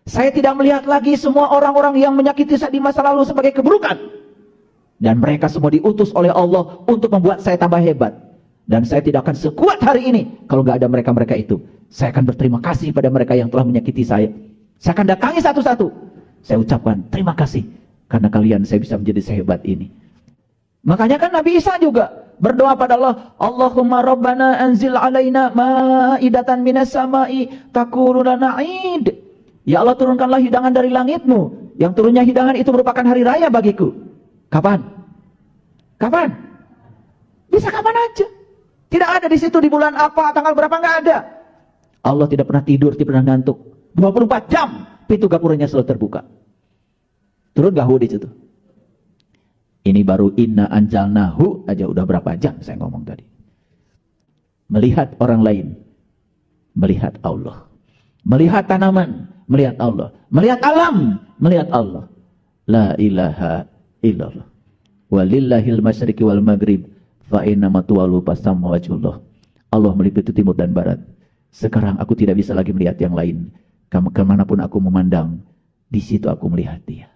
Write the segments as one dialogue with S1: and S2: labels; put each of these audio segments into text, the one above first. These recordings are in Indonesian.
S1: Saya tidak melihat lagi semua orang-orang yang menyakiti saya di masa lalu sebagai keburukan. Dan mereka semua diutus oleh Allah untuk membuat saya tambah hebat. Dan saya tidak akan sekuat hari ini kalau nggak ada mereka-mereka itu. Saya akan berterima kasih pada mereka yang telah menyakiti saya. Saya akan datangi satu-satu. Saya ucapkan terima kasih karena kalian saya bisa menjadi sehebat ini. Makanya kan Nabi Isa juga berdoa pada Allah, Allahumma rabbana anzil alaina ma'idatan minas sama'i takunu lana 'id. Ya Allah, turunkanlah hidangan dari langitmu. Yang turunnya hidangan itu merupakan hari raya bagiku. Kapan? Kapan? Bisa kapan aja. Tidak ada di situ di bulan apa, tanggal berapa, nggak ada. Allah tidak pernah tidur, tidak pernah ngantuk. 24 jam pintu gapuranya selalu terbuka. Turun gak di situ? Ini baru inna anjalnahu aja udah berapa jam saya ngomong tadi. Melihat orang lain, melihat Allah. Melihat tanaman, melihat Allah. Melihat alam, melihat Allah. La ilaha illallah. Walillahil masyriqi wal maghrib fa inna ma tuwallu fasamma wajhullah. Allah meliputi timur dan barat. Sekarang aku tidak bisa lagi melihat yang lain. Kemanapun aku memandang, di situ aku melihat Dia.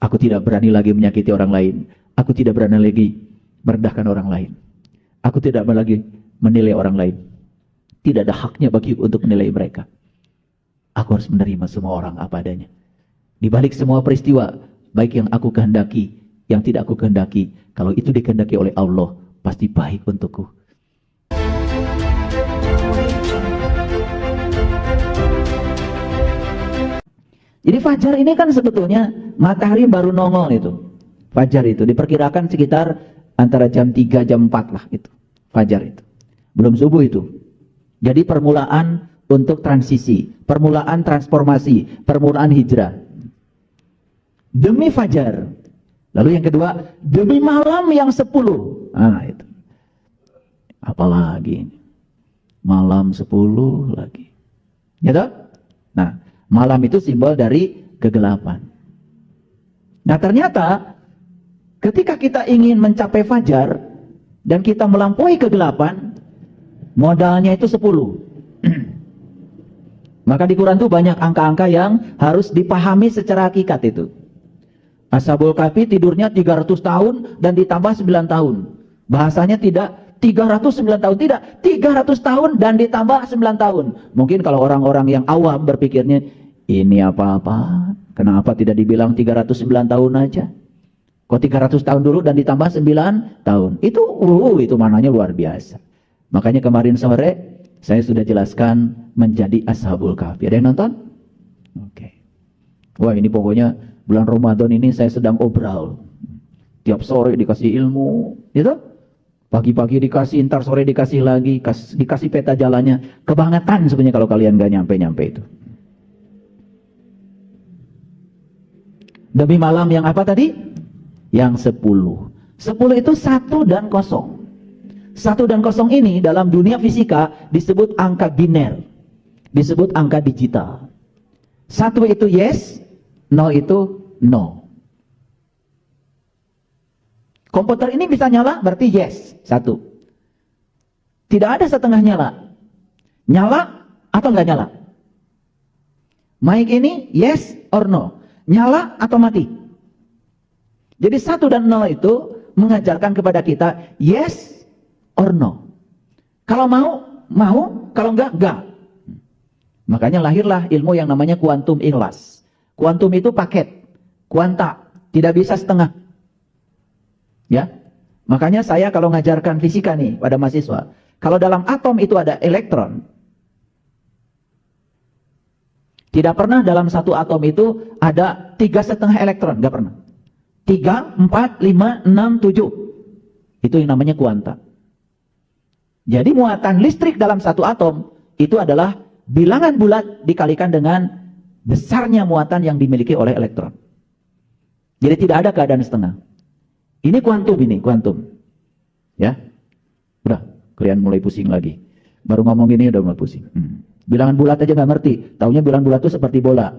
S1: Aku tidak berani lagi menyakiti orang lain. Aku tidak berani lagi merendahkan orang lain. Aku tidak berani lagi menilai orang lain. Tidak ada haknya bagiku untuk menilai mereka. Aku harus menerima semua orang apa adanya. Di balik semua peristiwa, baik yang aku kehendaki, yang tidak aku kehendaki, kalau itu dikehendaki oleh Allah, pasti baik untukku. Jadi fajar ini kan sebetulnya matahari baru nongol itu. Fajar itu diperkirakan sekitar antara jam 3 jam 4 lah itu. Fajar itu. Belum subuh itu. Jadi permulaan untuk transisi, permulaan transformasi, permulaan hijrah. Demi fajar. Lalu yang kedua, demi malam yang 10. Ah itu. Apalagi ini? Malam 10 lagi. Gitu? Nah, malam itu simbol dari kegelapan. Nah ternyata ketika kita ingin mencapai fajar dan kita melampaui kegelapan, modalnya itu 10. Maka di Quran itu banyak angka-angka yang harus dipahami secara hakikat itu. Ashabul Kahfi tidurnya 300 tahun dan ditambah 9 tahun. Bahasanya tidak 309 tahun, tidak, 300 tahun dan ditambah 9 tahun. Mungkin kalau orang-orang yang awam berpikirnya, ini apa-apa, kenapa tidak dibilang 309 tahun aja? Kok 300 tahun dulu dan ditambah 9 tahun? Itu mananya luar biasa. Makanya kemarin sore saya sudah jelaskan menjadi Ashabul Kahfi. Ada yang nonton? Oke. Wah ini pokoknya bulan Ramadan ini saya sedang obral. Tiap sore dikasih ilmu, gitu. Pagi-pagi dikasih, ntar sore dikasih lagi, dikasih peta jalannya. Kebangetan sebenarnya kalau kalian gak nyampe-nyampe itu. Demi malam yang apa tadi? Yang 10. 10 itu 1 dan 0. 1 dan 0 ini dalam dunia fisika disebut angka biner. Disebut angka digital. 1 itu yes, 0 itu no. Komputer ini bisa nyala berarti yes, 1. Tidak ada setengah nyala. Nyala atau nggak nyala? Mic ini yes or no? Nyala atau mati? Jadi 1 dan 0 itu mengajarkan kepada kita yes or no. Kalau mau, kalau enggak. Makanya lahirlah ilmu yang namanya kuantum ikhlas. Kuantum itu paket, kuanta, tidak bisa setengah. Ya, makanya saya kalau ngajarkan fisika nih pada mahasiswa, kalau dalam atom itu ada elektron, tidak pernah dalam satu atom itu ada 3,5 elektron, nggak pernah. 3, 4, 5, 6, 7. Itu yang namanya kuanta. Jadi muatan listrik dalam satu atom itu adalah bilangan bulat dikalikan dengan besarnya muatan yang dimiliki oleh elektron. Jadi tidak ada keadaan setengah. Ini kuantum. Ya. Udah, kalian mulai pusing lagi. Baru ngomong gini udah mulai pusing. Bilangan bulat aja nggak ngerti. Taunya bilangan bulat itu seperti bola.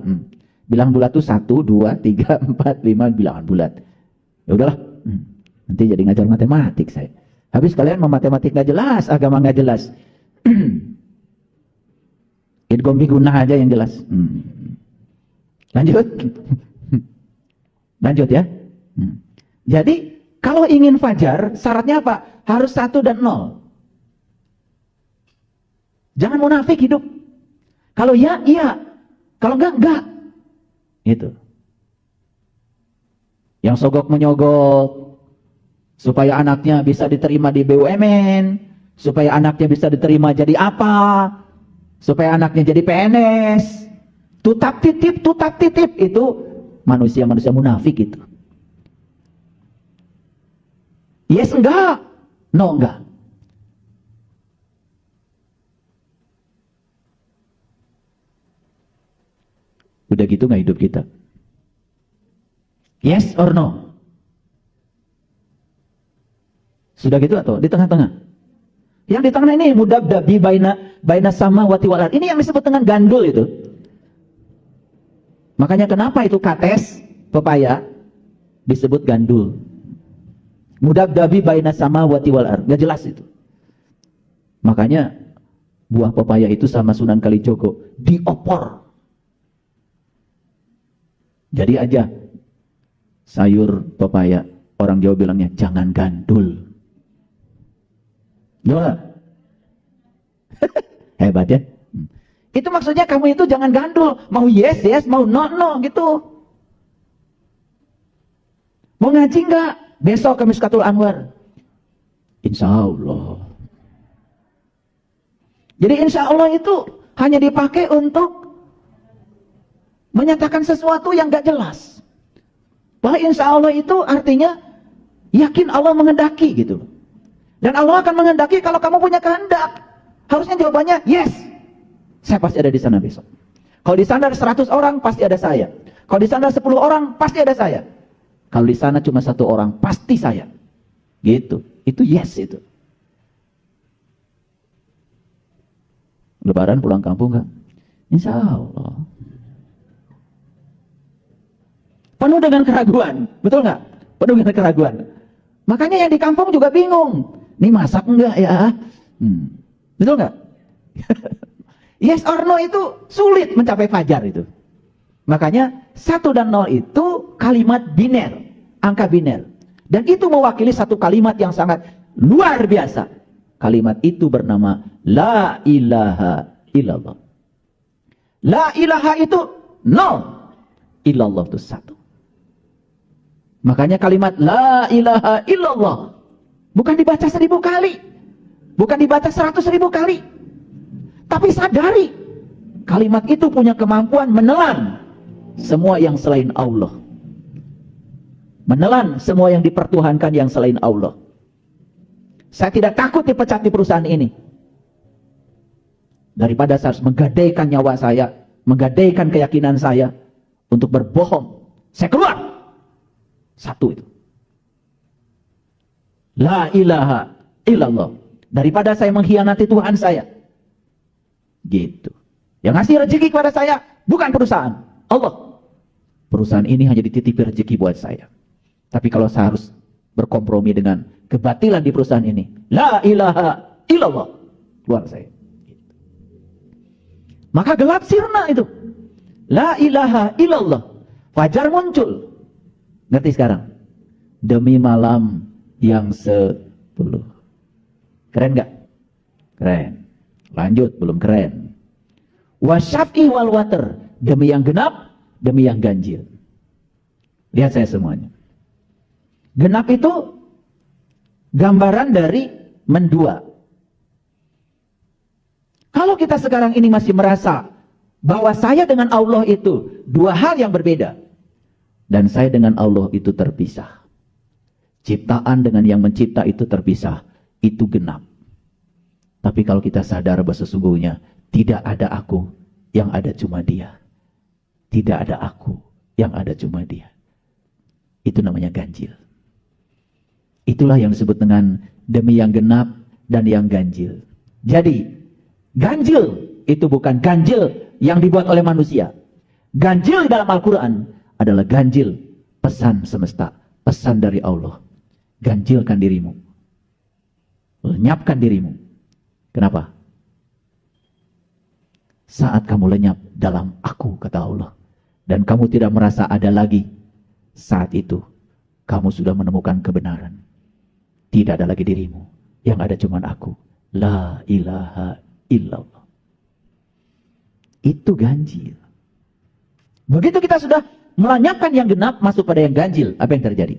S1: Bilangan bulat itu 1, 2, 3, 4, 5 bilangan bulat. Ya udahlah. Nanti jadi ngajar matematik saya. Habis kalian mau matematik nggak jelas, agama nggak jelas. Idgham bi gunnah aja yang jelas. Lanjut. Lanjut ya. Jadi kalau ingin fajar, syaratnya apa? Harus 1 dan 0. Jangan munafik hidup. Kalau ya, iya. Kalau enggak. Itu. Yang sogok menyogok, supaya anaknya bisa diterima di BUMN, supaya anaknya bisa diterima jadi apa, supaya anaknya jadi PNS. Tutap titip, itu manusia-manusia munafik itu. Yes enggak, no enggak. Udah gitu nggak hidup kita? Yes or no? Sudah gitu atau di tengah-tengah? Yang di tengah ini mudabdabi baina sama wati wal ard. Ini yang disebut dengan gandul itu. Makanya kenapa itu kates pepaya disebut gandul? Mudabdabi baina sama wati wal ard. Gak jelas itu. Makanya buah pepaya itu sama Sunan Kalijogo diopor. Jadi aja sayur pepaya, orang Jawa bilangnya jangan gandul. Gimana? Hebat ya. Itu maksudnya kamu itu jangan gandul. Mau yes, mau no gitu. Mau ngaji enggak? Besok ke Miskatul Anwar. Insya Allah. Jadi insya Allah itu hanya dipakai untuk menyatakan sesuatu yang gak jelas. Bahwa insya Allah itu artinya yakin Allah menghendaki gitu. Dan Allah akan menghendaki kalau kamu punya kehendak. Harusnya jawabannya yes. Saya pasti ada di sana besok. Kalau di sana ada 100 orang pasti ada saya. Kalau di sana 10 orang pasti ada saya. Kalau di sana cuma 1 orang pasti saya. Gitu. Itu yes itu. Lebaran pulang kampung gak? Insya Allah. Penuh dengan keraguan, betul nggak? Penuh dengan keraguan. Makanya yang di kampung juga bingung. Ini masak enggak ya? Betul nggak? Yes or no itu sulit mencapai fajar itu. Makanya 1 dan 0 itu kalimat biner, angka biner. Dan itu mewakili satu kalimat yang sangat luar biasa. Kalimat itu bernama La ilaha illallah. La ilaha itu 0. Illallah itu 1. Makanya kalimat La ilaha illallah bukan dibaca 1000 kali, bukan dibaca 100.000 kali, tapi sadari kalimat itu punya kemampuan menelan semua yang selain Allah, menelan semua yang dipertuhankan yang selain Allah. Saya tidak takut dipecat di perusahaan ini, daripada saya harus menggadaikan nyawa saya, menggadaikan keyakinan saya untuk berbohong. Saya keluar. 1 itu. La ilaha illallah. Daripada saya mengkhianati Tuhan saya. Gitu. Yang ngasih rezeki kepada saya bukan perusahaan, Allah. Perusahaan ini hanya dititipi rezeki buat saya. Tapi kalau saya harus berkompromi dengan kebatilan di perusahaan ini, La ilaha illallah, keluar saya. Maka gelap sirna itu. La ilaha illallah. Fajar muncul. Ngerti sekarang? Demi malam yang 10. Keren gak? Keren. Lanjut, belum keren. Wasyaf'i wal water. Demi yang genap, demi yang ganjil. Lihat saya semuanya. Genap itu gambaran dari mendua. Kalau kita sekarang ini masih merasa bahwa saya dengan Allah itu 2 hal yang berbeda. Dan saya dengan Allah itu terpisah. Ciptaan dengan yang mencipta itu terpisah. Itu genap. Tapi kalau kita sadar bahwa sesungguhnya tidak ada aku, yang ada cuma Dia. Tidak ada aku, yang ada cuma Dia. Itu namanya ganjil. Itulah yang disebut dengan demi yang genap dan yang ganjil. Jadi, ganjil itu bukan ganjil yang dibuat oleh manusia. Ganjil dalam Al-Quran adalah ganjil pesan semesta, pesan dari Allah. Ganjilkan dirimu, lenyapkan dirimu. Kenapa? saat kamu lenyap dalam aku, kata Allah. Dan kamu tidak merasa ada lagi. Saat itu, kamu sudah menemukan kebenaran. Tidak ada lagi dirimu. Yang ada cuma aku. La ilaha illallah. Itu ganjil. Begitu kita sudah melenyapkan yang genap, masuk pada yang ganjil, apa yang terjadi?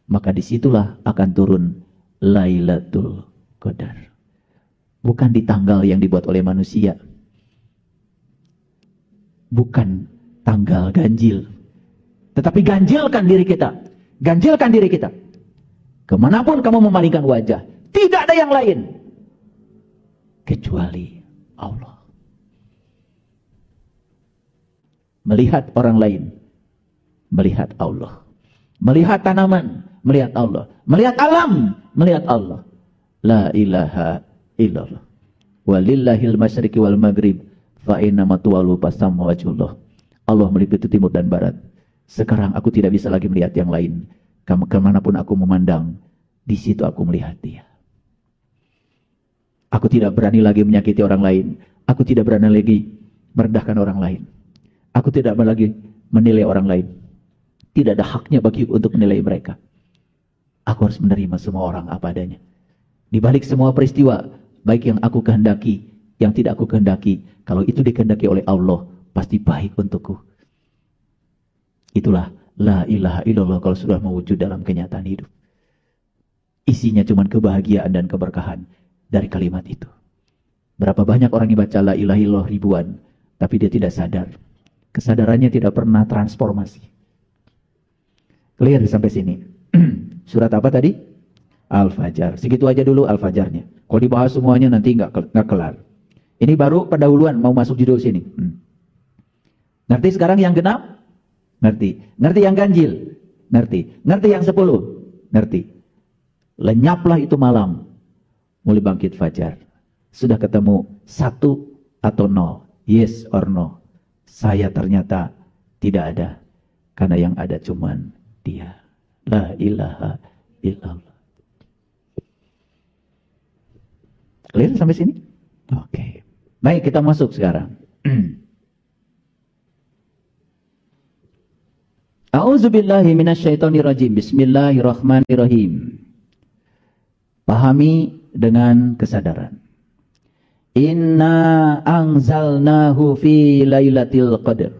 S1: Maka disitulah akan turun Lailatul Qadar. Bukan di tanggal yang dibuat oleh manusia. Bukan tanggal ganjil. Tetapi ganjilkan diri kita. Ganjilkan diri kita. Kemanapun kamu memalingkan wajah, tidak ada yang lain kecuali Allah. Melihat orang lain, melihat Allah. Melihat tanaman, melihat Allah. Melihat alam, melihat Allah. La ilaha illallah. Walillahil masyriqi wal maghrib fa inna ma tuwallu fasamma wajhullah. Allah meliputi timur dan barat. Sekarang aku tidak bisa lagi melihat yang lain. Kemanapun aku memandang, di situ aku melihat Dia. Aku tidak berani lagi menyakiti orang lain. Aku tidak berani lagi merendahkan orang lain. Aku tidak lagi menilai orang lain. Tidak ada haknya bagi untuk menilai mereka. Aku harus menerima semua orang apa adanya. Di balik semua peristiwa, baik yang aku kehendaki, yang tidak aku kehendaki, kalau itu dikehendaki oleh Allah, pasti baik untukku. Itulah la ilaha illallah kalau sudah mewujud dalam kenyataan hidup. Isinya cuma kebahagiaan dan keberkahan dari kalimat itu. Berapa banyak orang yang baca la ilaha illallah ribuan, tapi dia tidak sadar. Kesadarannya tidak pernah transformasi. Clear sampai sini. Surat apa tadi? Al-Fajr. Segitu aja dulu Al-Fajrnya. Kalau dibahas semuanya nanti nggak kelar. Ini baru pendahuluan mau masuk judul sini. Ngerti sekarang yang genap? Ngerti. Ngerti yang ganjil? Ngerti. Ngerti yang 10? Ngerti. Lenyaplah itu malam. Mulai bangkit fajar. Sudah ketemu 1 atau 0. Yes or no. Saya ternyata tidak ada. Karena yang ada cuman Dia. La ilaha illallah. Clear sampai sini? Oke. Baik, kita masuk sekarang. A'udzubillahi minasyaitonirrajim. Bismillahirrahmanirrahim. Pahami dengan kesadaran. Inna anzalnahu fi lailatul qadr.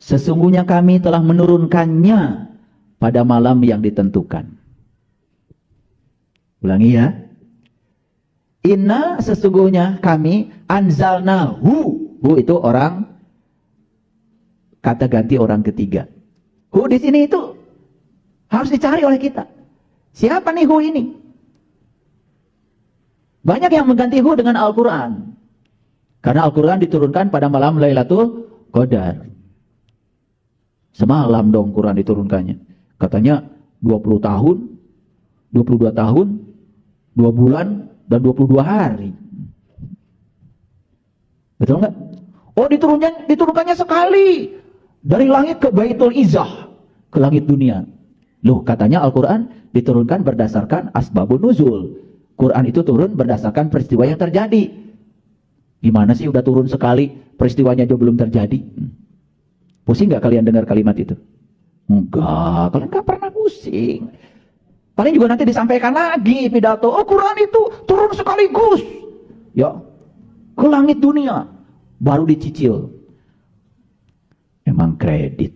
S1: Sesungguhnya kami telah menurunkannya pada malam yang ditentukan. Ulangi ya. Inna sesungguhnya kami anzalnahu. Hu itu orang kata ganti orang ketiga. Hu di sini itu harus dicari oleh kita. Siapa nih hu ini? Banyak yang mengganti hu dengan Al-Quran. Karena Al-Quran diturunkan pada malam Lailatul Qadar. Semalam dong Quran diturunkannya. Katanya 20 tahun, 22 tahun, 2 bulan, dan 22 hari. Betul nggak? Oh diturunkannya sekali. Dari langit ke Baitul Izzah. Ke langit dunia. Loh katanya Al-Quran diturunkan berdasarkan asbabun nuzul. Quran itu turun berdasarkan peristiwa yang terjadi. Gimana sih udah turun sekali, peristiwanya juga belum terjadi? Pusing nggak kalian dengar kalimat itu? Enggak, kalian nggak pernah pusing. Paling juga nanti disampaikan lagi pidato. Oh Quran itu turun sekaligus. Ya, ke langit dunia. Baru dicicil. Emang kredit.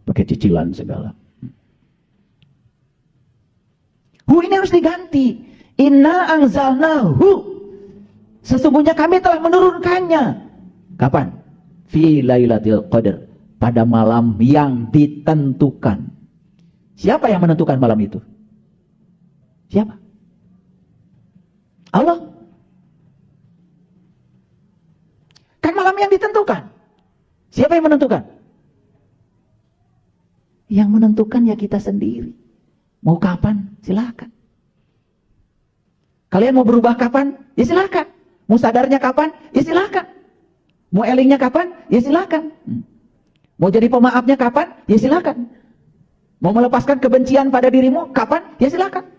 S1: Pakai cicilan segala. Hu ini harus diganti. Inna anzalnahu. Sesungguhnya kami telah menurunkannya. Kapan? Fi lailatul qadr. Pada malam yang ditentukan. Siapa yang menentukan malam itu? Siapa? Allah. Kan malam yang ditentukan. Siapa yang menentukan? Yang menentukan ya kita sendiri. Mau kapan? Silakan. Kalian mau berubah kapan? Ya silakan. Mau sadarnya kapan? Ya silakan. Mau elingnya kapan? Ya silakan. Mau jadi pemaafnya kapan? Ya silakan. Mau melepaskan kebencian pada dirimu kapan? Ya silakan.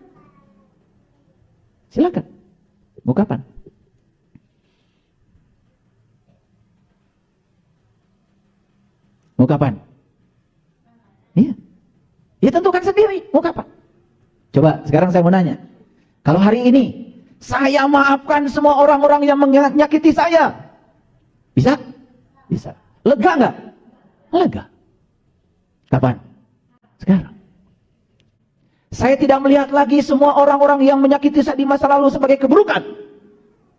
S1: Silakan. Mau kapan? Mau kapan? Iya. Ya tentukan sendiri, mau kapan? Coba sekarang saya mau nanya. Kalau hari ini saya maafkan semua orang-orang yang menyakiti saya, bisa? Bisa. Lega nggak? Lega. Kapan? Sekarang. Saya tidak melihat lagi semua orang-orang yang menyakiti saya di masa lalu sebagai keburukan.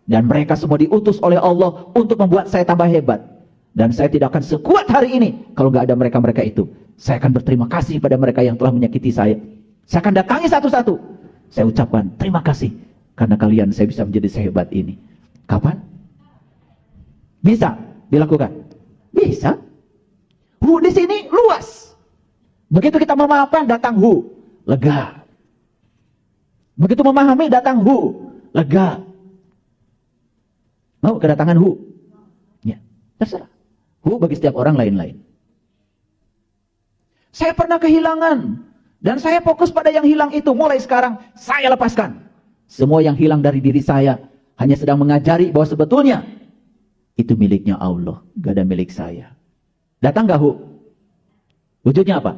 S1: Dan mereka semua diutus oleh Allah untuk membuat saya tambah hebat. Dan saya tidak akan sekuat hari ini kalau nggak ada mereka-mereka itu. Saya akan berterima kasih pada mereka yang telah menyakiti saya. Saya akan datangi satu-satu. Saya ucapkan terima kasih karena kalian saya bisa menjadi sehebat ini. Kapan? Bisa dilakukan? Bisa. Di sini luas. Begitu kita memaafkan, datang lega. Begitu memahami, datang lega. Mau kedatangan ya, terserah. Bagi setiap orang lain-lain. Saya pernah kehilangan dan saya fokus pada yang hilang itu. Mulai sekarang saya lepaskan. Semua yang hilang dari diri saya hanya sedang mengajari bahwa sebetulnya itu miliknya Allah, gak ada milik saya. Datang gak wujudnya apa?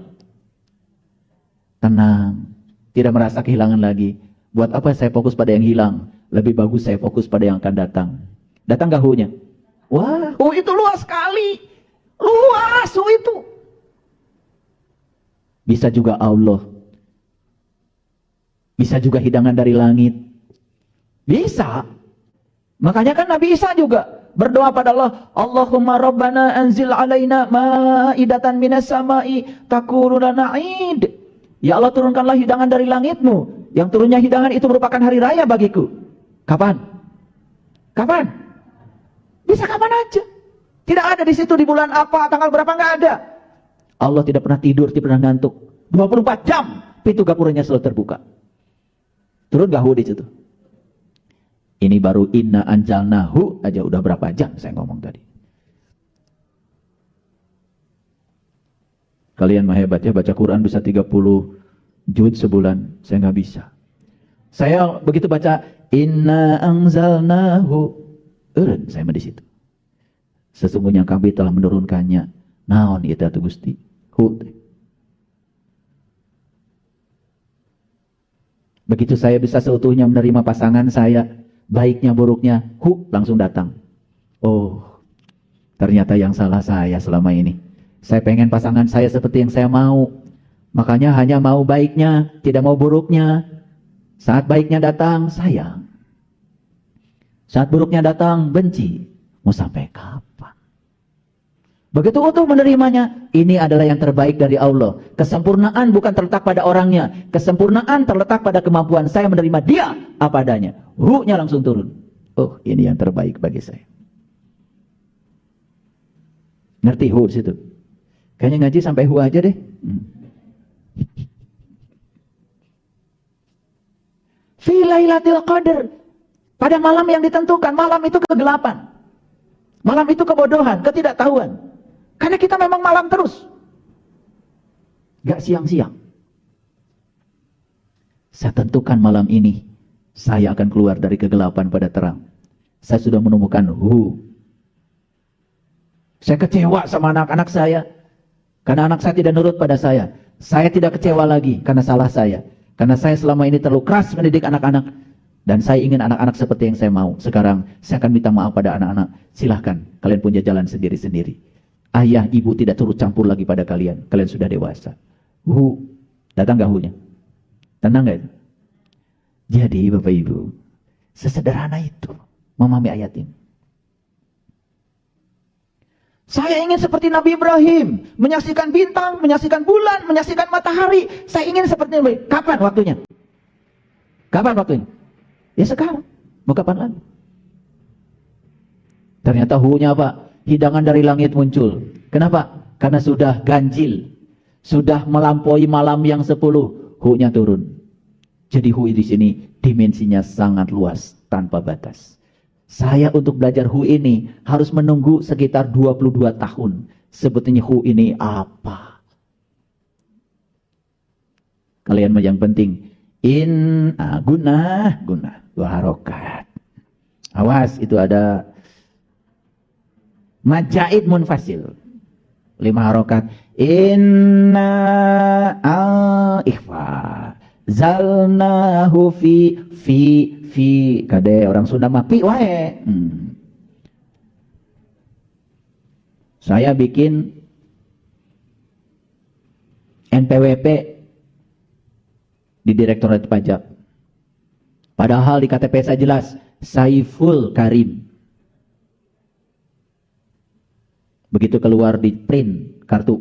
S1: Tenang, tidak merasa kehilangan lagi. Buat apa saya fokus pada yang hilang? Lebih bagus saya fokus pada yang akan datang. Datang gak nya? Wah, itu luas sekali. Luas itu. Bisa juga Allah. Bisa juga hidangan dari langit. Bisa. Makanya kan Nabi Isa juga berdoa pada Allah, Allahumma rabbana anzil alaina ma'idatan minas sama'i takunu lana 'id. Ya Allah, turunkanlah hidangan dari langitmu. Yang turunnya hidangan itu merupakan hari raya bagiku. Kapan? Kapan? Bisa kapan aja. Tidak ada di situ di bulan apa, tanggal berapa, nggak ada. Allah tidak pernah tidur, tidak pernah ngantuk. 24 jam pintu gapuranya selalu terbuka. Turun gak di situ? Ini baru inna anjalnahu aja udah berapa jam saya ngomong tadi. Kalian mah hebat ya, baca Quran bisa 30 juz sebulan. Saya nggak bisa. Saya begitu baca inna anzalnahu, saya mah di situ. Sesungguhnya kami telah menurunkannya. Naon itu atuh Gusti? Begitu saya bisa seutuhnya menerima pasangan saya, baiknya buruknya, langsung datang. Oh, ternyata yang salah saya selama ini. Saya pengen pasangan saya seperti yang saya mau. Makanya hanya mau baiknya, tidak mau buruknya. Saat baiknya datang, sayang. Saat buruknya datang, benci. Mau sampai kapan? Begitu utuh menerimanya, ini adalah yang terbaik dari Allah. Kesempurnaan bukan terletak pada orangnya. Kesempurnaan terletak pada kemampuan saya menerima dia apa adanya. Nya langsung turun. Oh, ini yang terbaik bagi saya. Ngerti situ? Kayaknya ngaji sampai aja deh. Fi Lailatul Qadar. Pada malam yang ditentukan, malam itu kegelapan. Malam itu kebodohan, ketidaktahuan. Karena kita memang malam terus. Gak siang-siang. Saya tentukan malam ini, saya akan keluar dari kegelapan pada terang. Saya sudah menemukan Saya kecewa sama anak-anak saya. Karena anak saya tidak nurut pada saya. Saya tidak kecewa lagi karena salah saya. Karena saya selama ini terlalu keras mendidik anak-anak. Dan saya ingin anak-anak seperti yang saya mau. Sekarang saya akan minta maaf pada anak-anak. Silahkan, kalian punya jalan sendiri-sendiri. Ayah, ibu tidak turut campur lagi pada kalian. Kalian sudah dewasa. Datang gak nya? Tenang gak itu? Jadi Bapak Ibu, sesederhana itu memahami ayat ini. Saya ingin seperti Nabi Ibrahim, menyaksikan bintang, menyaksikan bulan, menyaksikan matahari. Saya ingin seperti Nabi. Kapan waktunya? Kapan waktunya? Ya sekarang. Mau kapan lagi? Ternyata nya apa? Hidangan dari langit muncul. Kenapa? Karena sudah ganjil. Sudah melampaui malam yang 10. Nya turun. Jadi di sini dimensinya sangat luas, tanpa batas. Saya untuk belajar ini harus menunggu sekitar 22 tahun. Sebetulnya ini apa? Kalian mah yang penting. Guna. 2 harokat. Awas, itu ada majaid munfasil. 5 harokat. Inna ikhfa zalnahu fi kade orang Sunda mah pi wae. Saya bikin NPWP di Direktorat Pajak. Padahal di KTP saya jelas Saiful Karim. Begitu keluar di print kartu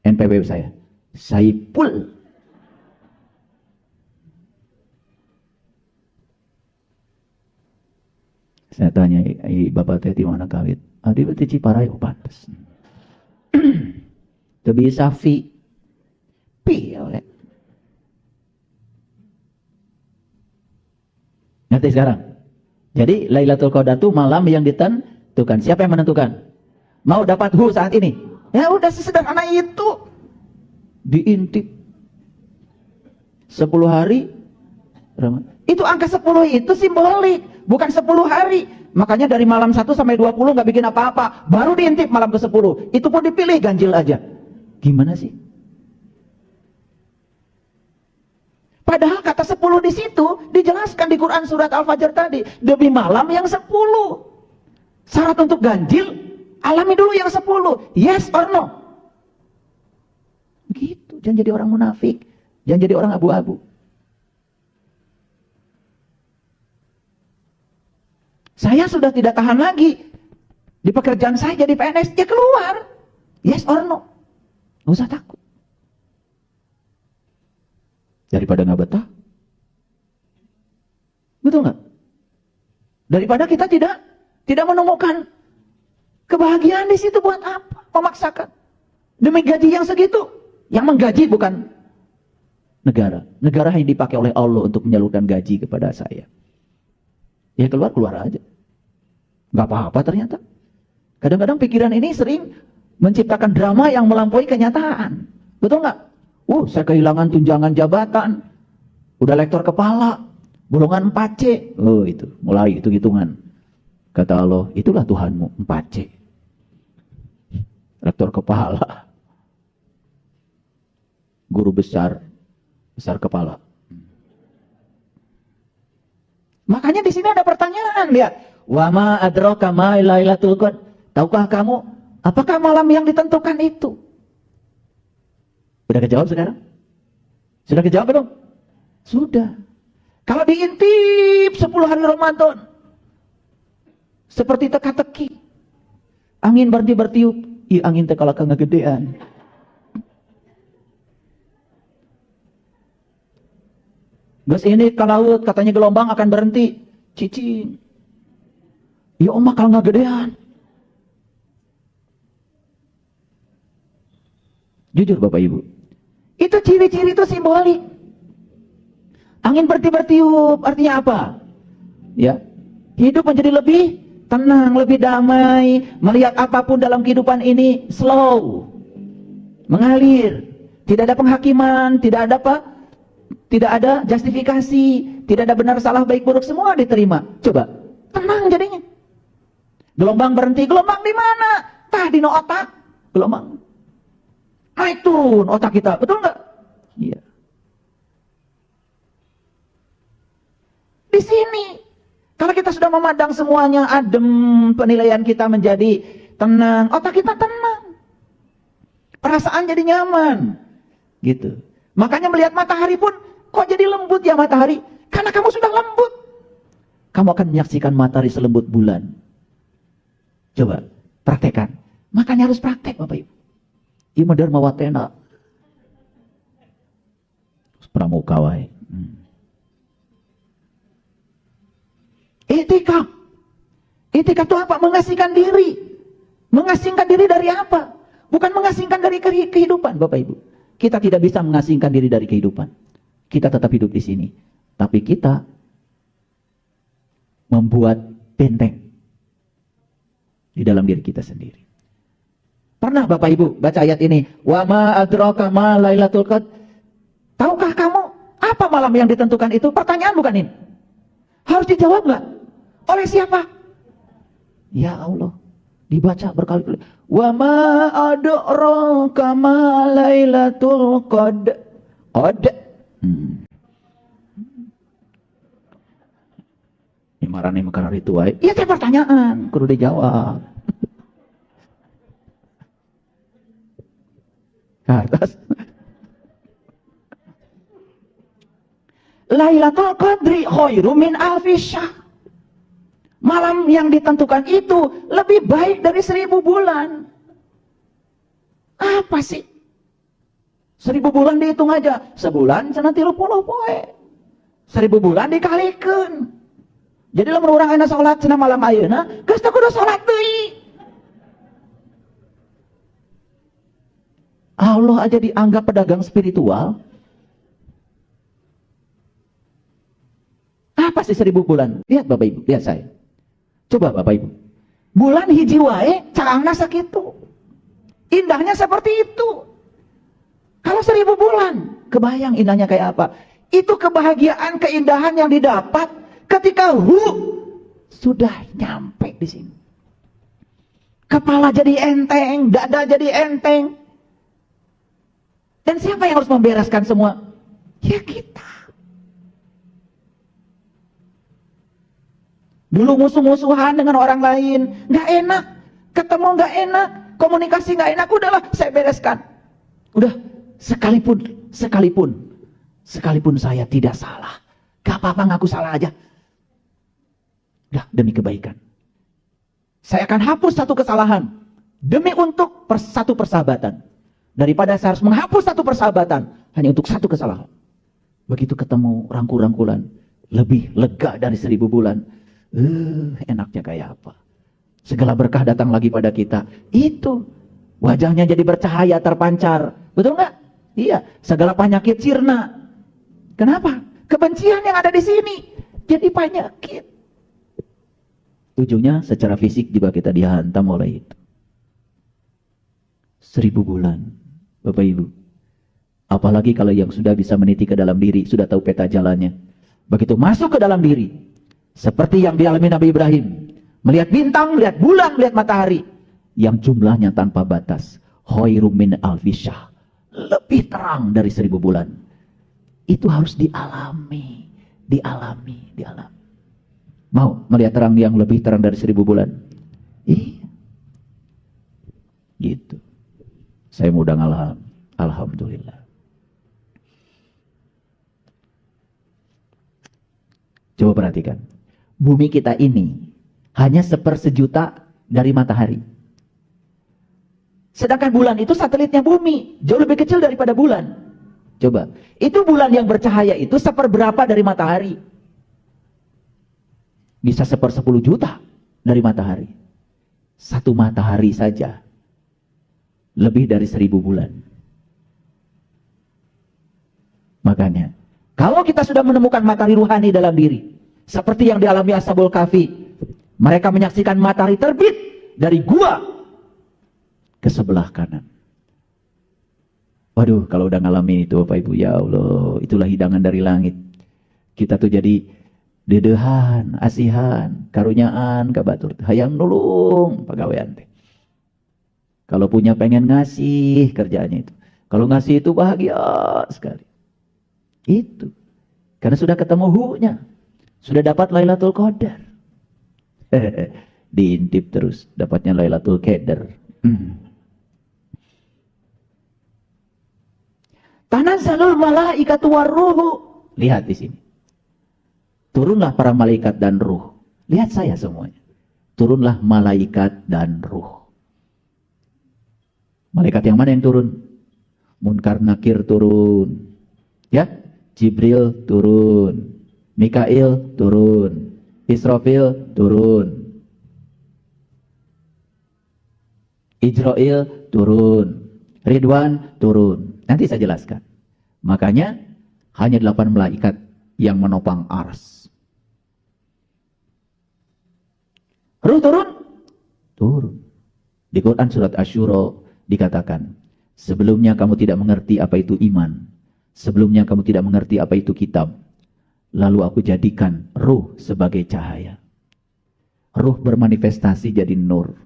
S1: NPWP saya, Saiful. Saya tanya, bapak teh di mana kawit? Di Ciparai, pantas. Itu bisa pi oleh. Ngerti sekarang? Jadi Lailatul Qadar itu malam yang ditentukan. Siapa yang menentukan? Mau dapat saat ini? Ya udah sesederhana itu. Diintip 10 hari. Itu angka 10 itu simbolik, bukan 10 hari. Makanya dari malam 1 sampai 20 nggak bikin apa-apa, baru diintip malam ke 10. Itu pun dipilih ganjil aja. Gimana sih? Padahal kata 10 di situ dijelaskan di Quran surat Al-Fajr tadi, demi malam yang 10. Syarat untuk ganjil, alami dulu yang 10. Yes or no? Gitu, jangan jadi orang munafik, jangan jadi orang abu-abu. Saya sudah tidak tahan lagi di pekerjaan saya jadi PNS, ya keluar. Yes or no? Nggak usah takut. Daripada nggak betah. Betul nggak? Daripada kita tidak menemukan kebahagiaan di situ, buat apa? Memaksakan. Demi gaji yang segitu. Yang menggaji bukan negara. Negara hanya dipakai oleh Allah untuk menyalurkan gaji kepada saya. Ya keluar aja. Gak apa-apa ternyata. Kadang-kadang pikiran ini sering menciptakan drama yang melampaui kenyataan. Betul gak? Saya kehilangan tunjangan jabatan. Udah lektor kepala. Golongan 4C. Itu. Mulai hitung-hitungan. Kata Allah, itulah Tuhanmu, 4C. Lektor kepala. Guru besar kepala. Makanya di sini ada pertanyaan, lihat. Wa ma adraka ma lailatul qadar. Tahukah kamu apakah malam yang ditentukan itu? Sudah kejawab sekarang? Sudah kejawab belum? Sudah. Kalau diintip 10 hari Ramadan seperti teka-teki. Angin bertiup. Angin teh kalau ngegedean. Gas ini ke laut, katanya gelombang akan berhenti. Cicing. Ya om kalau nggak gedean. Jujur Bapak Ibu. Itu ciri-ciri itu simbolik. Angin bertiup artinya apa? Ya. Hidup menjadi lebih tenang, lebih damai. Melihat apapun dalam kehidupan ini slow. Mengalir. Tidak ada penghakiman, tidak ada apa? Tidak ada justifikasi, tidak ada benar salah baik buruk, semua diterima. Coba, tenang jadinya. Gelombang berhenti, gelombang di mana? Di otak, gelombang. Naik turun otak kita, betul nggak? Iya. Di sini, kalau kita sudah memandang semuanya adem, penilaian kita menjadi tenang, otak kita tenang, perasaan jadi nyaman, gitu. Makanya melihat matahari pun kok jadi lembut ya matahari? Karena kamu sudah lembut. Kamu akan menyaksikan matahari selembut bulan. Coba, praktekkan. Makanya harus praktek Bapak Ibu. Imadar mawatena. Pramuka wae. Etika. Etika itu apa? Mengasingkan diri. Mengasingkan diri dari apa? Bukan mengasingkan dari kehidupan Bapak Ibu. Kita tidak bisa mengasingkan diri dari kehidupan. Kita tetap hidup di sini. Tapi kita membuat benteng di dalam diri kita sendiri. Pernah Bapak Ibu baca ayat ini? Wa ma adraka ma lailatul qadar. Tahukah kamu apa malam yang ditentukan itu? Pertanyaan bukan ini. Harus dijawab nggak? Oleh siapa? Ya Allah. Dibaca berkali-kali. Wa ma adraka ma lailatul qadr. Ini marane makanan itu wae. Iya teh pertanyaan, kudu dijawab. Ke atas. Lailatul Qadri khairum min alfi syahr. Malam yang ditentukan itu lebih baik dari 1000 bulan. Apa sih? 1000 bulan dihitung aja. Sebulan cenah 30 poe. 1000 bulan dikalikan. Jadi lamun urang aya salat cenah malam ayeuna, geus teu kudu salat deui. Allah aja dianggap pedagang spiritual. Apa sih 1000 bulan? Lihat Bapak Ibu, lihat saya. Coba Bapak Ibu. Bulan hiji wae carangna sakitu. Indahnya seperti itu. Kalau 1000 bulan, kebayang indahnya kayak apa? Itu kebahagiaan, keindahan yang didapat ketika sudah nyampe di sini. Kepala jadi enteng, dada jadi enteng. Dan siapa yang harus membereskan semua? Ya kita. Dulu musuh-musuhan dengan orang lain, nggak enak, ketemu nggak enak, komunikasi nggak enak, udahlah saya bereskan. Udah, sekalipun saya tidak salah, gak apa-apa ngaku salah aja. Udah, demi kebaikan. Saya akan hapus satu kesalahan demi untuk satu persahabatan. Daripada saya harus menghapus satu persahabatan hanya untuk satu kesalahan. Begitu ketemu rangkul-rangkulan, lebih lega dari 1000 bulan. Enaknya kayak apa? Segala berkah datang lagi pada kita. Itu wajahnya jadi bercahaya, terpancar. Betul nggak? Iya. Segala penyakit sirna. Kenapa? Kebencian yang ada di sini jadi penyakit. Ujungnya secara fisik juga kita dihantam oleh itu. 1000 bulan, Bapak Ibu. Apalagi kalau yang sudah bisa meniti ke dalam diri, sudah tahu peta jalannya. Begitu masuk ke dalam diri, seperti yang dialami Nabi Ibrahim, melihat bintang, melihat bulan, melihat matahari yang jumlahnya tanpa batas. Khairum min alfi syahr, lebih terang dari 1000 bulan. Itu harus dialami. Mau melihat terang yang lebih terang dari 1000 bulan? Iya. Gitu. Saya mudah ngalamin. Alhamdulillah. Coba perhatikan. Bumi kita ini hanya 1/100.000 dari matahari. Sedangkan bulan itu satelitnya bumi, jauh lebih kecil daripada bulan. Coba, itu bulan yang bercahaya itu 1/berapa dari matahari? Bisa 1/10 juta dari matahari. Satu matahari saja lebih dari 1000 bulan. Makanya, kalau kita sudah menemukan matahari ruhani dalam diri, seperti yang dialami Ashabul Kahfi, mereka menyaksikan matahari terbit dari gua ke sebelah kanan. Waduh, kalau udah ngalamin itu Bapak Ibu, ya Allah, itulah hidangan dari langit. Kita tuh jadi dedehan, asihan, karunyaan, kabatur, hayang nulung pagawean teh. Kalau punya pengen ngasih kerjaannya itu. Kalau ngasih itu bahagia sekali. Itu. Karena sudah ketemu hu-nya. Sudah dapat Lailatul Qadar. Diintip terus dapatnya Lailatul Qadar. Tanazzalul malaikatu warruhu. Lihat di sini. Turunlah para malaikat dan ruh. Lihat saya semuanya. Turunlah malaikat dan ruh. Malaikat yang mana yang turun? Munkar Nakir turun. Ya, Jibril turun. Mikail turun. Israfil turun. Ijrail turun. Ridwan turun. Nanti saya jelaskan. Makanya hanya 8 malaikat yang menopang ars. Ruh turun? Turun. Di Quran surat Asy-Syura dikatakan, sebelumnya kamu tidak mengerti apa itu iman. Sebelumnya kamu tidak mengerti apa itu kitab. Lalu aku jadikan ruh sebagai cahaya. Ruh bermanifestasi jadi nur.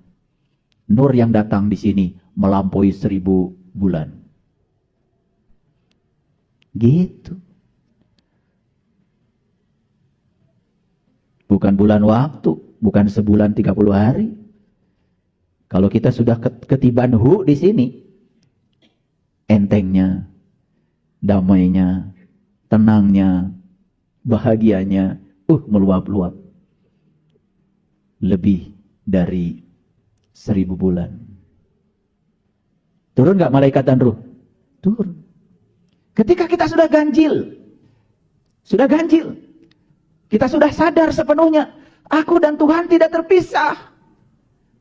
S1: nur yang datang di sini melampaui 1000 bulan. Gitu. Bukan bulan waktu, bukan sebulan 30 hari. Kalau kita sudah ketiban di sini, entengnya, damainya, tenangnya, bahagianya, meluap-luap. Lebih dari 1000 bulan. Turun gak malaikat dan ruh? Turun. Ketika kita sudah ganjil, kita sudah sadar sepenuhnya, aku dan Tuhan tidak terpisah.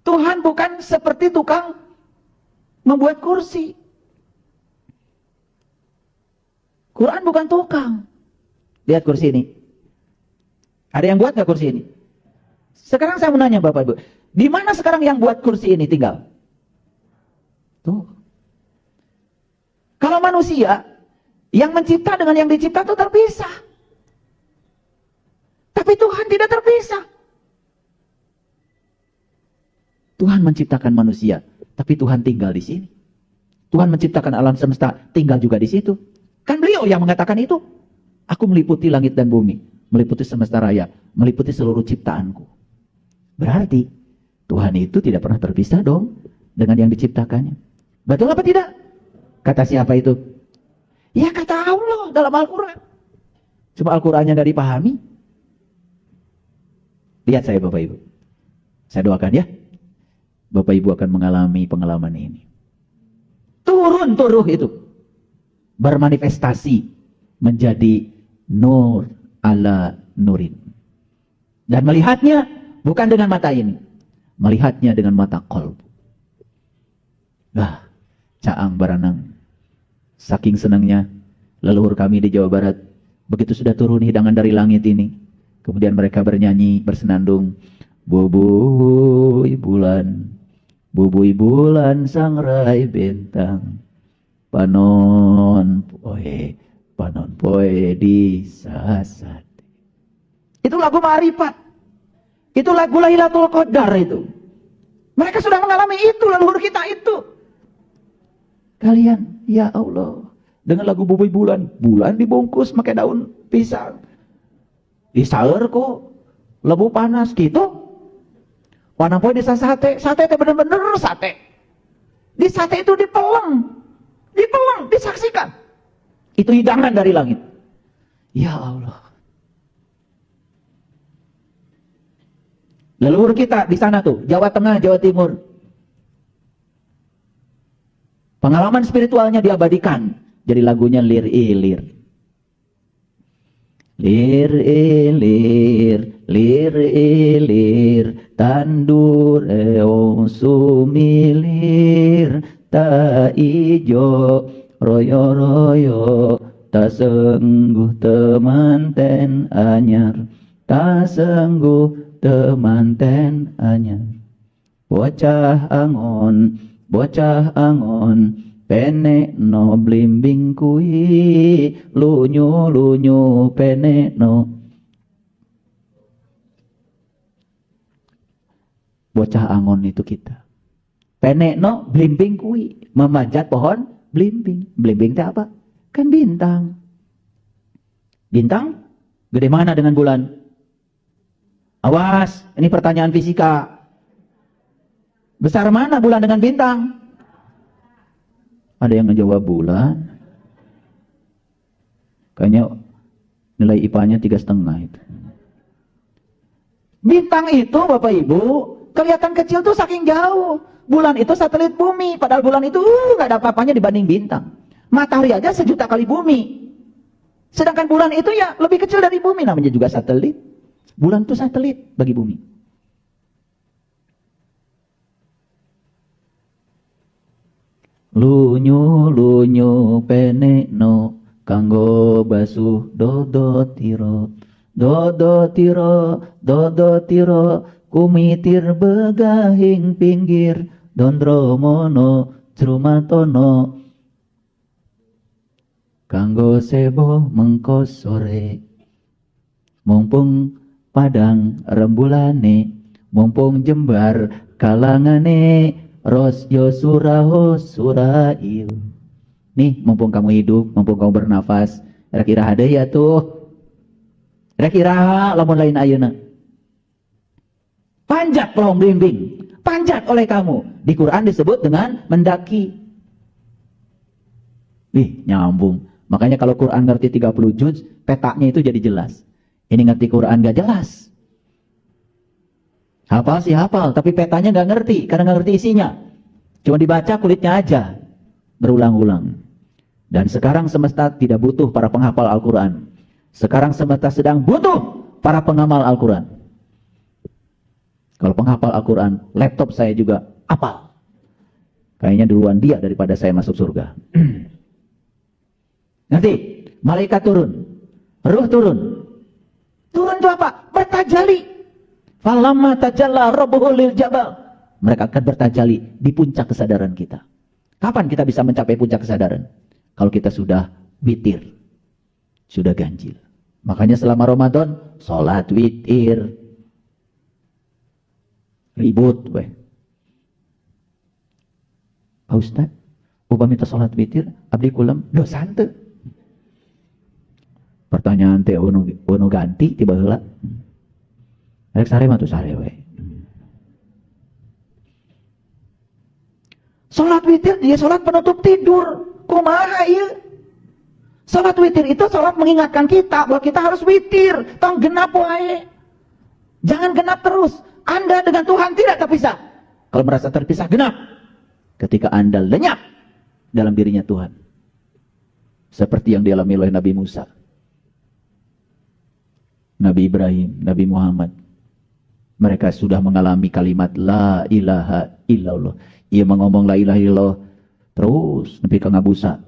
S1: Tuhan bukan seperti tukang membuat kursi. Quran bukan tukang. Lihat kursi ini. Ada yang buat gak kursi ini? Sekarang saya mau nanya Bapak Ibu, di mana sekarang yang buat kursi ini tinggal? Tuh. Kalau manusia, yang mencipta dengan yang dicipta itu terpisah. Tapi Tuhan tidak terpisah. Tuhan menciptakan manusia, tapi Tuhan tinggal di sini. Tuhan menciptakan alam semesta, tinggal juga di situ. Kan beliau yang mengatakan itu. Aku meliputi langit dan bumi, meliputi semesta raya, meliputi seluruh ciptaanku. Berarti Tuhan itu tidak pernah terpisah dong dengan yang diciptakannya. Betul apa tidak? Kata siapa itu? Ya kata Allah dalam Al-Quran. Cuma Al-Qurannya gak dipahami. Lihat saya Bapak Ibu. Saya doakan ya. Bapak Ibu akan mengalami pengalaman ini. Turun turuh itu. Bermanifestasi. Menjadi nur ala nurin. Dan melihatnya bukan dengan mata ini. Melihatnya dengan mata qalbu. Caang Baranang. Saking senangnya leluhur kami di Jawa Barat. Begitu sudah turun hidangan dari langit ini. Kemudian mereka bernyanyi, bersenandung. Bubui bulan sangrai bentang. Panon poe di sasat. Itu lagu Ma'rifat. Itu lagu Lailatul Qadar itu. Mereka sudah mengalami itu, leluhur kita itu. Kalian, ya Allah, dengan lagu Bubui bulan dibungkus pakai daun pisang. Disaur kok, lebu panas gitu. Warna poe di sate itu bener-bener sate. Di sate itu dipeleng, disaksikan. Itu hidangan dari langit. Ya Allah. Leluhur kita di sana tuh, Jawa Tengah, Jawa Timur. Pengalaman spiritualnya diabadikan. Jadi lagunya lir-ilir. Lir-ilir, tandur eong sumilir, ta ijo, royo-royo, ta sengguh temanten anyar, ta sengguh temanten anyar. Bocah angon, penek no blimbing kui, lunyu penek no. Bocah angon itu kita. Penek no blimbing kui, memanjat pohon blimbing. Blimbing itu apa? Kan bintang. Bintang gede mana dengan bulan? Awas, ini pertanyaan fisika. Besar mana bulan dengan bintang? Ada yang menjawab bulan. Kayaknya nilai IPA-nya 3,5 itu. Bintang itu Bapak Ibu kelihatan kecil tuh saking jauh. Bulan itu satelit bumi. Padahal bulan itu gak ada apa-apanya dibanding bintang. Matahari aja 1 juta kali bumi. Sedangkan bulan itu ya lebih kecil dari bumi. Namanya juga satelit. Bulan itu satelit bagi bumi. Lunyu penek no kanggo basuh dodo tiro kumitir begahing pinggir dondromono crumatono kanggo sebo mengkos sore mumpung padang rembulane mumpung jembar kalangane Ros yo surah ieu. Nih, mumpung kamu hidup, mumpung kamu bernafas, kira-kira ada ya tuh. Kira-kira lamun lain ayeuna. Panjat pohon belimbing, panjat oleh kamu. Di Quran disebut dengan mendaki. Nyambung. Makanya kalau Quran ngerti 30 juz, petanya itu jadi jelas. Ini ngerti Quran gak jelas. Hafal sih hafal, tapi petanya gak ngerti, karena gak ngerti isinya. Cuma dibaca kulitnya aja, berulang-ulang. Dan sekarang semesta tidak butuh para penghafal Al-Quran. Sekarang semesta sedang butuh para pengamal Al-Quran. Kalau penghafal Al-Quran, laptop saya juga hafal. Kayaknya duluan dia daripada saya masuk surga. Nanti, malaikat turun, ruh turun. Turun itu apa? Bertajali. Falamma tajalla rabbuhu lil jabal. Mereka akan bertajali di puncak kesadaran kita. Kapan kita bisa mencapai puncak kesadaran? Kalau kita sudah witir, sudah ganjil. Makanya selama Ramadan, sholat witir. Ribut, weh. Pak Ustaz, upami minta sholat witir, abdi kulam, dosa henteu. Pertanyaan teh unu ganti tiba heula. Rek sare mah tuh sare we. Salat witir dia salat penutup tidur. Kumaha ieu? Salat witir itu salat mengingatkan kita bahwa kita harus witir, tong genap wae. Jangan genap terus. Anda dengan Tuhan tidak terpisah. Kalau merasa terpisah, genap. Ketika Anda lenyap dalam dirinya Tuhan. Seperti yang dialami oleh Nabi Musa, Nabi Ibrahim, Nabi Muhammad. Mereka sudah mengalami kalimat La ilaha illallah. Ia mengomong La ilaha illallah terus nepi ka ngabusa.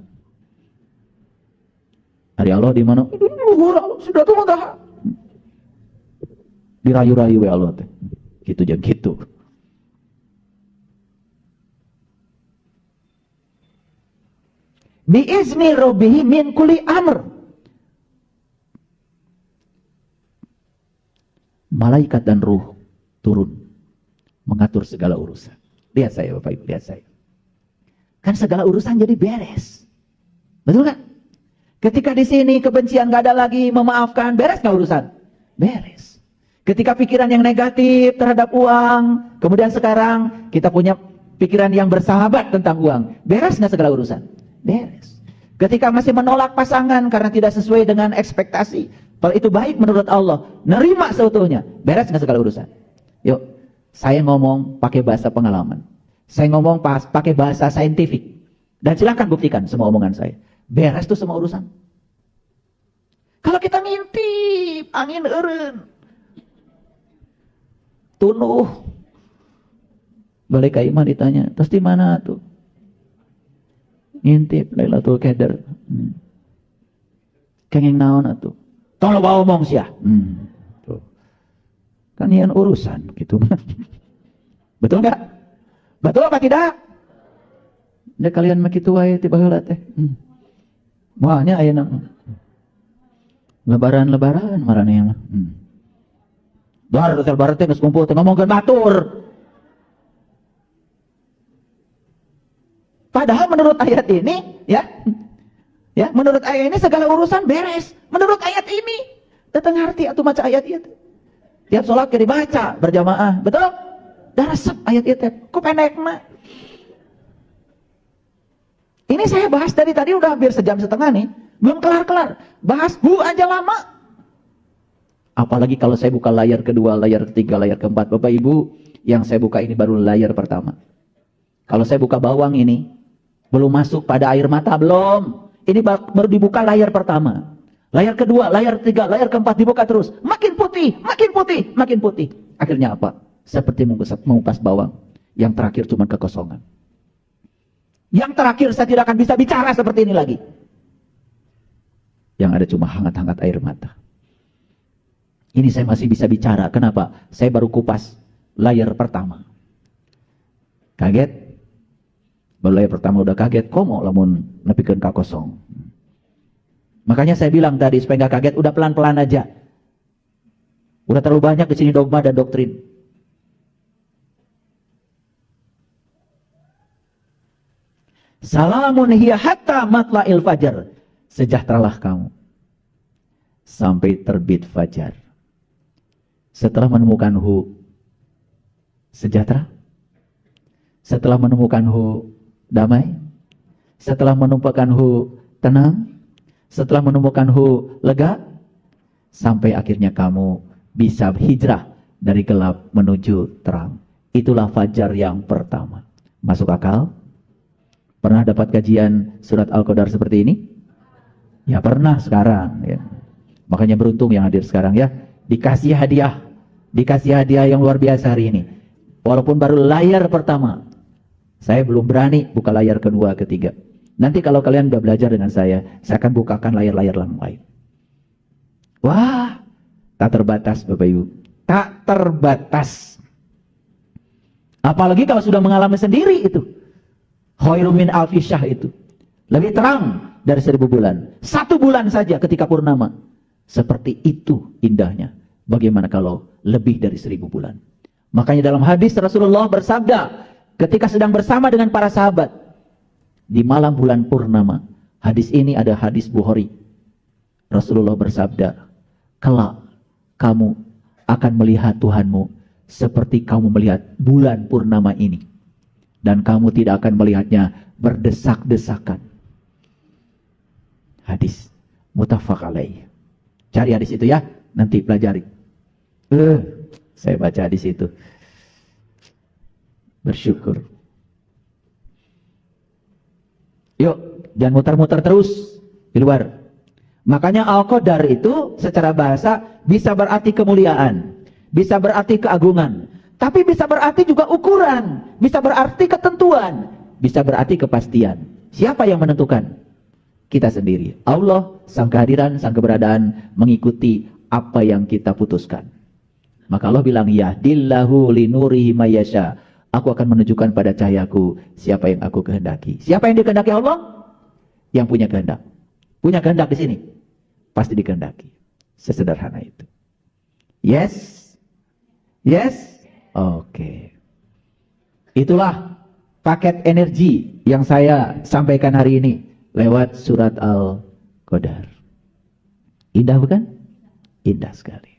S1: Ari Allah di mana? Sudah tuh dah. Dirayu-rayu we Allah teh. Gitu jeung gitu. Bi izni rabbihi min kulli amr. Malaikat dan ruh turun mengatur segala urusan. Lihat saya Bapak Ibu, lihat saya. Kan segala urusan jadi beres. Betul kan? Ketika di sini kebencian gak ada lagi, memaafkan, beres gak urusan? Beres. Ketika pikiran yang negatif terhadap uang, kemudian sekarang kita punya pikiran yang bersahabat tentang uang, beres gak segala urusan? Beres. Ketika masih menolak pasangan karena tidak sesuai dengan ekspektasi, kalau itu baik menurut Allah, nerima seutuhnya, beres gak segala urusan? Yuk, saya ngomong pakai bahasa pengalaman. Saya ngomong pakai bahasa saintifik. Dan silakan buktikan semua omongan saya. Beres tuh semua urusan. Kalau kita ngintip, angin eureun. Tunuh. Balik ke iman ditanya, terus di mana tuh? Ngintip Lailatul Qadar. Kenging naon atuh? Tong loba omong sia. Kan ieu urusan gitu. Betul enggak? Betul apa tidak? Da kalian mah kitu wae tiba heula teh. Moalnya ayeuna lebaran marane mah. Lebaran teh geus kumpul teh ngomongkeun batur. Padahal menurut ayat ini, ya, menurut ayat ini segala urusan beres. Menurut ayat ini, datang ngerti atau baca ayat itu. Tiap sholat ke dibaca berjamaah, betul? Dan resep ayat itu, kok pendek mah? Ini saya bahas dari tadi udah hampir sejam setengah nih, belum kelar-kelar. Bahas aja lama. Apalagi kalau saya buka layar kedua, layar ketiga, layar keempat. Bapak Ibu, yang saya buka ini baru layar pertama. Kalau saya buka bawang ini, belum masuk pada air mata, belum. Ini baru dibuka layar pertama. Layar kedua, layar ketiga, layar keempat dibuka terus. Makin putih, makin putih, makin putih. Akhirnya apa? Seperti mengupas bawang. Yang terakhir cuma kekosongan. Yang terakhir saya tidak akan bisa bicara seperti ini lagi. Yang ada cuma hangat-hangat air mata. Ini saya masih bisa bicara. Kenapa? Saya baru kupas layar pertama. Kaget? Baru layar pertama udah kaget, komo lamun nepikeun ka kosong. Makanya saya bilang tadi supaya nggak kaget, udah pelan-pelan aja. Udah terlalu banyak di sini dogma dan doktrin. Salamun hiya hatta matla'il fajar. Sejahteralah kamu sampai terbit fajar. Setelah menemukan sejahtera. Setelah menemukan damai. Setelah menemukan tenang. Setelah menemukan lega. Sampai akhirnya kamu bisa hijrah dari gelap menuju terang. Itulah fajar yang pertama. Masuk akal? Pernah dapat kajian surat Al-Qadar seperti ini? Ya pernah sekarang. Ya. Makanya beruntung yang hadir sekarang ya. Dikasih hadiah. Dikasih hadiah yang luar biasa hari ini. Walaupun baru layar pertama. Saya belum berani buka layar kedua, ketiga. Nanti kalau kalian udah belajar dengan saya akan bukakan layar-layar lain. Wah, tak terbatas Bapak Ibu. Tak terbatas. Apalagi kalau sudah mengalami sendiri itu. Khairum min alfi syahr itu. Lebih terang dari 1000 bulan. 1 bulan saja ketika purnama. Seperti itu indahnya. Bagaimana kalau lebih dari 1000 bulan. Makanya dalam hadis Rasulullah bersabda. Ketika sedang bersama dengan para sahabat. Di malam bulan purnama. Hadis ini ada hadis Bukhari. Rasulullah bersabda. Kelak kamu akan melihat Tuhanmu. Seperti kamu melihat bulan purnama ini. Dan kamu tidak akan melihatnya berdesak-desakan. Hadis muttafaq alaih. Cari hadis itu ya, nanti pelajari. Saya baca hadis itu. Bersyukur. Yuk, jangan muter-muter terus di luar. Makanya Al-Qadar itu secara bahasa bisa berarti kemuliaan, bisa berarti keagungan. Tapi bisa berarti juga ukuran, bisa berarti ketentuan, bisa berarti kepastian. Siapa yang menentukan? Kita sendiri. Allah, sang kehadiran, sang keberadaan mengikuti apa yang kita putuskan. Maka Allah bilang, yahdillahu linurihi mayyasha. Aku akan menunjukkan pada cahayaku siapa yang aku kehendaki. Siapa yang dikehendaki Allah? Yang punya kehendak. Punya kehendak di sini. Pasti dikehendaki. Sesederhana itu. Yes? Yes? Oke. Itulah paket energi yang saya sampaikan hari ini lewat surat Al-Qadar. Indah bukan? Indah sekali.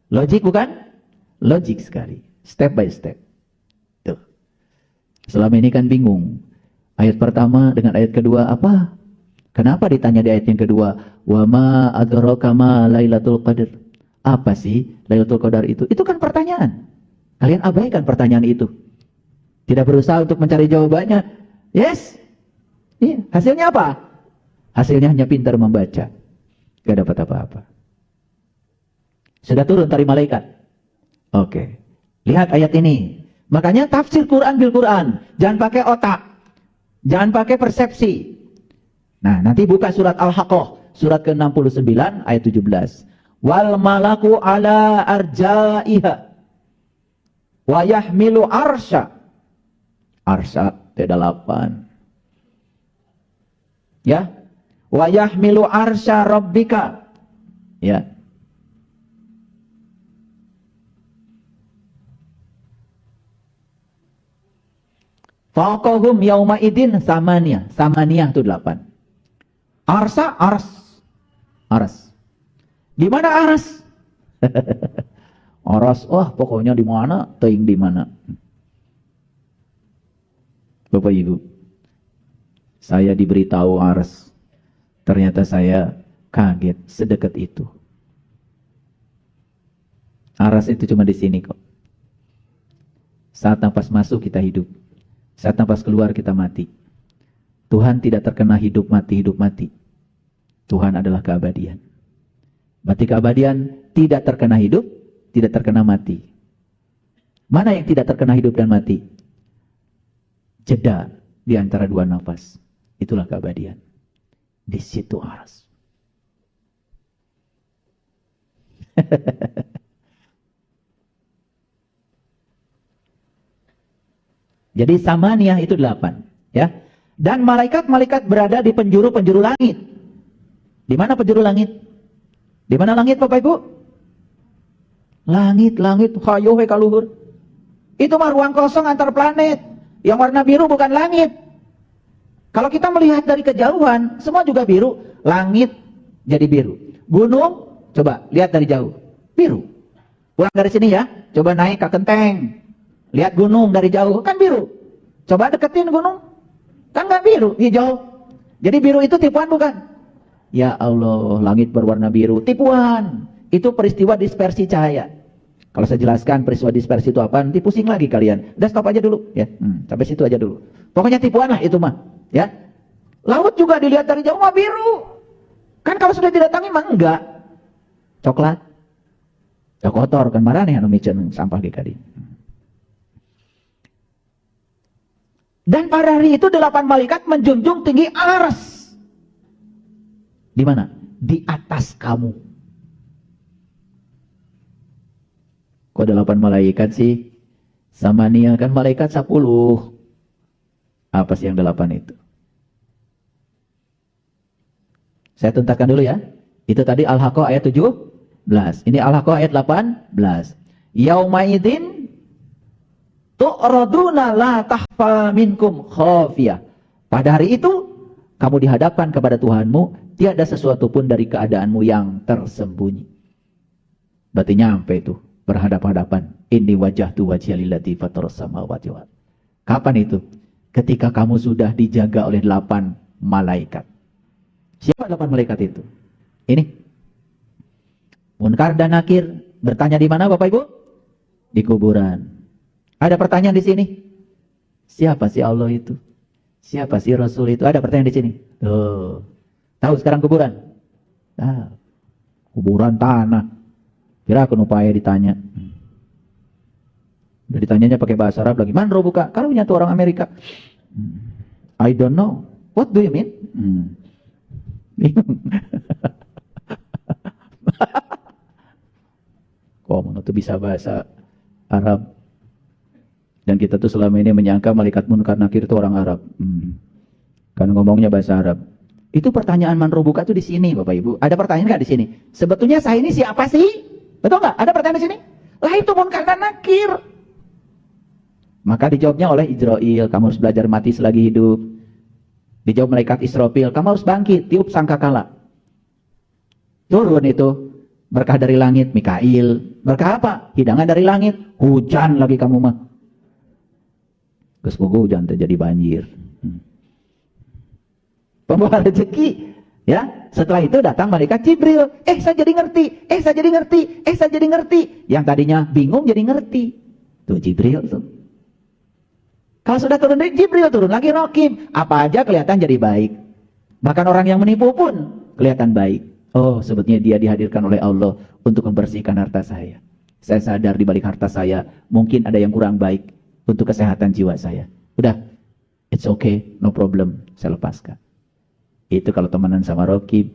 S1: Logik bukan? Logik sekali. Step by step. Tuh. Selama ini kan bingung. Ayat pertama dengan ayat kedua apa? Kenapa ditanya di ayat yang kedua? Wa ma adraka ma Lailatul Qadar. Apa sih Lailatul Qadar itu? Itu kan pertanyaan. Kalian abaikan pertanyaan itu. Tidak berusaha untuk mencari jawabannya. Yes. Iya. Hasilnya apa? Hasilnya hanya pintar membaca. Gak dapat apa-apa. Sudah turun dari malaikat. Oke. Lihat ayat ini. Makanya tafsir Quran bil Quran. Jangan pakai otak. Jangan pakai persepsi. Nah, nanti buka surat Al-Haqqah. Surat ke-69 ayat 17. Wal malaku ala arja'iha. Wa yahmilu arsya. Arsya T8. Ya. Wa yahmilu arsya rabbika. Ya. Faqahum yauma idin samaniyah. Samaniyah itu 8. Arsa, ars. Ars. Di mana ars? Aras, pokoknya di mana, teing di mana. Bapak Ibu, saya diberitahu aras. Ternyata saya kaget sedekat itu. Aras itu cuma di sini kok. Saat nafas masuk kita hidup. Saat nafas keluar kita mati. Tuhan tidak terkena hidup mati, hidup mati. Tuhan adalah keabadian. Berarti keabadian tidak terkena hidup, tidak terkena mati. Mana yang tidak terkena hidup dan mati? Jeda di antara dua nafas. Itulah keabadian. Di situ aras. Jadi samaniyah itu 8, ya. Dan malaikat-malaikat berada di penjuru-penjuru langit. Di mana penjuru langit? Di mana langit Bapak Ibu? Langit, hayo he kaluhur. Itu mah ruang kosong antar planet. Yang warna biru bukan langit. Kalau kita melihat dari kejauhan, semua juga biru. Langit jadi biru. Gunung, coba lihat dari jauh, biru. Pulang dari sini ya, coba naik ke Kenteng. Lihat gunung dari jauh, kan biru. Coba deketin gunung, kan nggak biru, hijau. Jadi biru itu tipuan bukan? Ya Allah, langit berwarna biru, tipuan. Itu peristiwa dispersi cahaya. Kalau saya jelaskan peristiwa dispersi itu apa, nanti pusing lagi kalian. Udah stop aja dulu, ya. Sampai situ aja dulu. Pokoknya tipuan lah itu mah, ya. Laut juga dilihat dari jauh mah biru. Kan kalau sudah didatangi mah enggak. Coklat, kotor kan marah nih anu micen sampah di kadi. Dan pada hari itu 8 malaikat menjunjung tinggi aras. Di mana? Di atas kamu. Kok ada 8 malaikat sih? Sama Nia kan malaikat 10. Apa sih yang 8 itu? Saya tuntaskan dulu ya. Itu tadi Al-Haqqah ayat 17. Ini Al-Haqqah ayat 18. Yaumaidin tu'raduna la tahfa minkum khafiyah. Pada hari itu kamu dihadapkan kepada Tuhanmu, tiada sesuatu pun dari keadaanmu yang tersembunyi. Berarti nyampe itu berhadapan-hadapan. Inni wajahtu wajhiya lillati fataras samawati wal. Kapan itu? Ketika kamu sudah dijaga oleh 8 malaikat. Siapa 8 malaikat itu? Ini Munkar dan Nakir bertanya di mana Bapak Ibu? Di kuburan. Ada pertanyaan di sini. Siapa sih Allah itu? Siapa sih Rasul itu? Ada pertanyaan di sini. Tuh. Tahu sekarang kuburan? Tahu. Kuburan tanah. Kira aku upaya ditanya. Udah ditanyanya pakai bahasa Arab lagi. Man robuka? Kalau nyatu orang Amerika. I don't know. What do you mean? Bingung. Kok mana tuh bisa bahasa Arab? Dan kita tuh selama ini menyangka malaikat Munkar Nakir itu orang Arab. Karena ngomongnya bahasa Arab. Itu pertanyaan man robuka tuh di sini Bapak Ibu. Ada pertanyaan nggak di sini? Sebetulnya saya ini siapa sih? Betul nggak? Ada pertanyaan di sini? Lah itu Munkar dan Nakir. Maka dijawabnya oleh Israel, kamu harus belajar mati selagi hidup. Dijawab malaikat Israfil, kamu harus bangkit, tiup sangkakala. Turun itu berkah dari langit, Mikail. Berkah apa? Hidangan dari langit. Hujan lagi kamu mah. Semoga hujan terjadi banjir. Pembawa rezeki. Ya, setelah itu datang malaikat Jibril. Saya jadi ngerti. Saya jadi ngerti. Saya jadi ngerti. Yang tadinya bingung jadi ngerti. Tuh Jibril tuh. Kalau sudah turun dari Jibril, turun lagi Raqib. Apa aja kelihatan jadi baik. Bahkan orang yang menipu pun kelihatan baik. Oh, sebetulnya dia dihadirkan oleh Allah untuk membersihkan harta saya. Saya sadar di balik harta saya, mungkin ada yang kurang baik untuk kesehatan jiwa saya. Udah, it's okay, no problem, saya lepaskan. Itu kalau temenan sama Raqib.